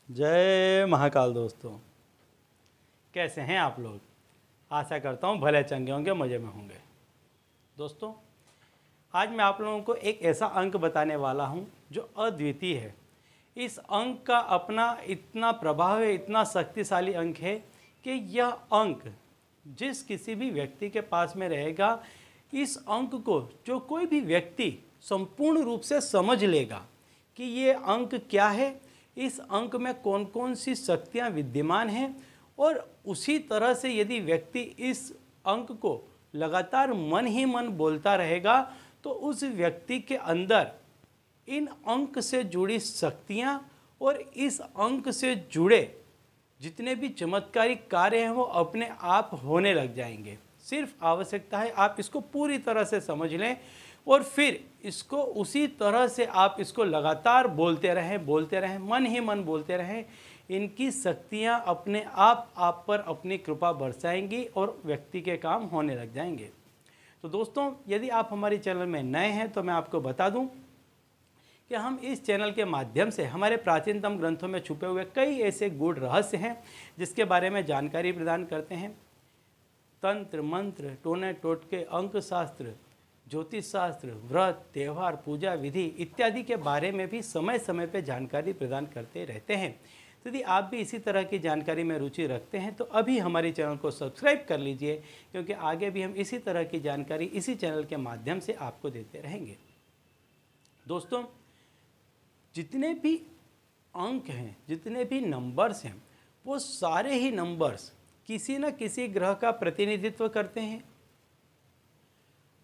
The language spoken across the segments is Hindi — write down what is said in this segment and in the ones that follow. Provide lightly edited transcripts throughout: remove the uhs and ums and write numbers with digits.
जय महाकाल दोस्तों, कैसे हैं आप लोग। आशा करता हूँ भले चंगे होंगे, मज़े में होंगे। दोस्तों, आज मैं आप लोगों को एक ऐसा अंक बताने वाला हूँ जो अद्वितीय है। इस अंक का अपना इतना प्रभाव है, इतना शक्तिशाली अंक है कि यह अंक जिस किसी भी व्यक्ति के पास में रहेगा, इस अंक को जो कोई भी व्यक्ति संपूर्ण रूप से समझ लेगा कि ये अंक क्या है, इस अंक में कौन कौन सी शक्तियाँ विद्यमान हैं, और उसी तरह से यदि व्यक्ति इस अंक को लगातार मन ही मन बोलता रहेगा तो उस व्यक्ति के अंदर इन अंक से जुड़ी शक्तियाँ और इस अंक से जुड़े जितने भी चमत्कारिक कार्य हैं वो अपने आप होने लग जाएंगे। सिर्फ आवश्यकता है आप इसको पूरी तरह से समझ लें और फिर इसको उसी तरह से आप इसको लगातार बोलते रहें, मन ही मन बोलते रहें। इनकी शक्तियाँ अपने आप पर अपनी कृपा बरसाएंगी और व्यक्ति के काम होने लग जाएंगे। तो दोस्तों, यदि आप हमारे चैनल में नए हैं तो मैं आपको बता दूं कि हम इस चैनल के माध्यम से हमारे प्राचीनतम ग्रंथों में छुपे हुए कई ऐसे गूढ़ रहस्य हैं जिसके बारे में जानकारी प्रदान करते हैं। तंत्र मंत्र, टोने टोटके, अंक शास्त्र, ज्योतिष शास्त्र, व्रत, त्यौहार, पूजा विधि इत्यादि के बारे में भी समय समय पर जानकारी प्रदान करते रहते हैं। तो यदि आप भी इसी तरह की जानकारी में रुचि रखते हैं तो अभी हमारे चैनल को सब्सक्राइब कर लीजिए, क्योंकि आगे भी हम इसी तरह की जानकारी इसी चैनल के माध्यम से आपको देते रहेंगे। दोस्तों, जितने भी अंक हैं, जितने भी नंबर्स हैं, वो सारे ही नंबर्स किसी न किसी ग्रह का प्रतिनिधित्व करते हैं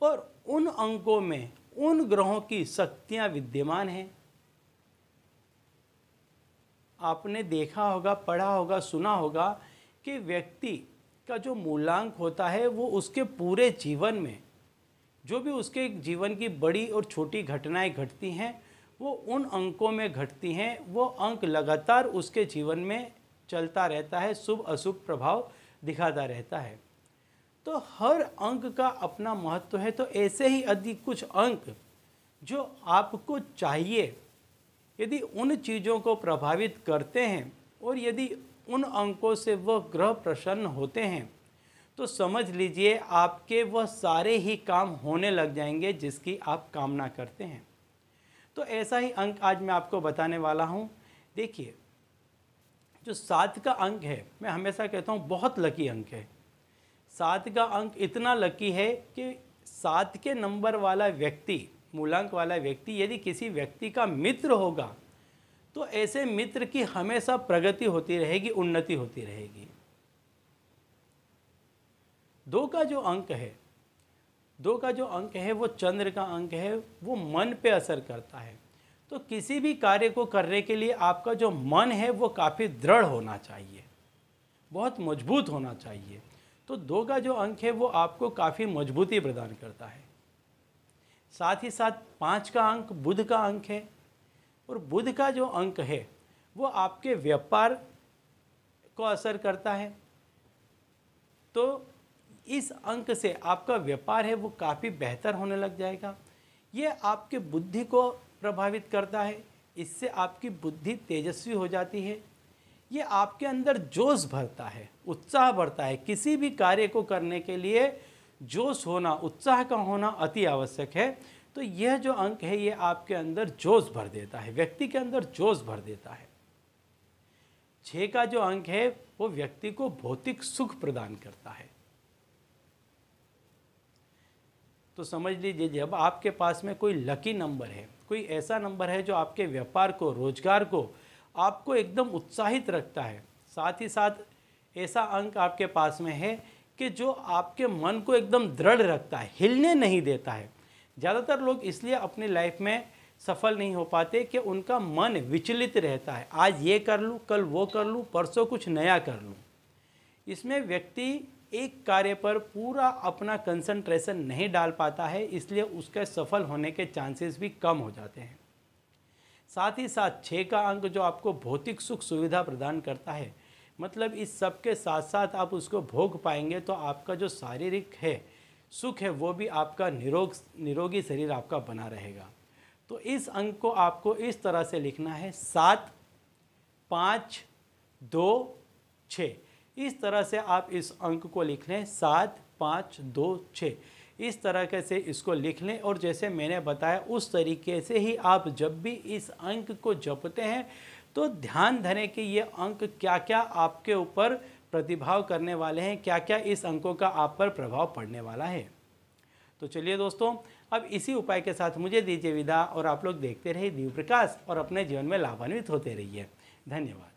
और उन अंकों में उन ग्रहों की शक्तियां विद्यमान हैं। आपने देखा होगा, पढ़ा होगा, सुना होगा कि व्यक्ति का जो मूलांक होता है वो उसके पूरे जीवन में जो भी उसके जीवन की बड़ी और छोटी घटनाएं घटती हैं वो उन अंकों में घटती हैं। वो अंक लगातार उसके जीवन में चलता रहता है, शुभ अशुभ प्रभाव दिखाता रहता है। तो हर अंक का अपना महत्व है। तो ऐसे ही अधिक कुछ अंक जो आपको चाहिए, यदि उन चीज़ों को प्रभावित करते हैं और यदि उन अंकों से वह ग्रह प्रसन्न होते हैं तो समझ लीजिए आपके वह सारे ही काम होने लग जाएंगे जिसकी आप कामना करते हैं। तो ऐसा ही अंक आज मैं आपको बताने वाला हूँ। देखिए, जो 7 का अंक है, मैं हमेशा कहता हूँ बहुत लकी अंक है। 7 का अंक इतना लकी है कि 7 के नंबर वाला व्यक्ति, मूलांक वाला व्यक्ति यदि किसी व्यक्ति का मित्र होगा तो ऐसे मित्र की हमेशा प्रगति होती रहेगी, उन्नति होती रहेगी। 2 का जो अंक है, 2 का जो अंक है वो चंद्र का अंक है, वो मन पे असर करता है। तो किसी भी कार्य को करने के लिए आपका जो मन है वो काफ़ी दृढ़ होना चाहिए, बहुत मजबूत होना चाहिए। तो 2 का जो अंक है वो आपको काफ़ी मजबूती प्रदान करता है। साथ ही साथ 5 का अंक बुध का अंक है और बुध का जो अंक है वो आपके व्यापार को असर करता है। तो इस अंक से आपका व्यापार है वो काफ़ी बेहतर होने लग जाएगा। ये आपके बुद्धि को प्रभावित करता है, इससे आपकी बुद्धि तेजस्वी हो जाती है। ये आपके अंदर जोश भरता है, उत्साह बढ़ता है। किसी भी कार्य को करने के लिए जोश होना, उत्साह का होना अति आवश्यक है। तो यह जो अंक है ये आपके अंदर जोश भर देता है, व्यक्ति के अंदर जोश भर देता है। 6 का जो अंक है वो व्यक्ति को भौतिक सुख प्रदान करता है। तो समझ लीजिए, जब आपके पास में कोई लकी नंबर है, कोई ऐसा नंबर है जो आपके व्यापार को, रोजगार को आपको एकदम उत्साहित रखता है, साथ ही साथ ऐसा अंक आपके पास में है कि जो आपके मन को एकदम दृढ़ रखता है, हिलने नहीं देता है। ज़्यादातर लोग इसलिए अपनी लाइफ में सफल नहीं हो पाते कि उनका मन विचलित रहता है। आज ये कर लूँ, कल वो कर लूँ, परसों कुछ नया कर लूँ। इसमें व्यक्ति एक कार्य पर पूरा अपना कंसंट्रेशन नहीं डाल पाता है, इसलिए उसके सफल होने के चांसेस भी कम हो जाते हैं। साथ ही साथ 6 का अंक जो आपको भौतिक सुख सुविधा प्रदान करता है, मतलब इस सब के साथ साथ आप उसको भोग पाएंगे तो आपका जो शारीरिक है सुख है वो भी आपका निरोगी शरीर आपका बना रहेगा। तो इस अंक को आपको इस तरह से लिखना है: 7, 5 2 6। इस तरह से आप इस अंक को लिख लें 7 5 2 6। इस तरह से इसको लिख लें और जैसे मैंने बताया उस तरीके से ही आप जब भी इस अंक को जपते हैं तो ध्यान धरें कि ये अंक क्या क्या आपके ऊपर प्रतिभाव करने वाले हैं, क्या क्या इस अंकों का आप पर प्रभाव पड़ने वाला है। तो चलिए दोस्तों, अब इसी उपाय के साथ मुझे दीजिए विदा और आप लोग देखते रहिए दिव्य प्रकाश और अपने जीवन में लाभान्वित होते रहिए। धन्यवाद।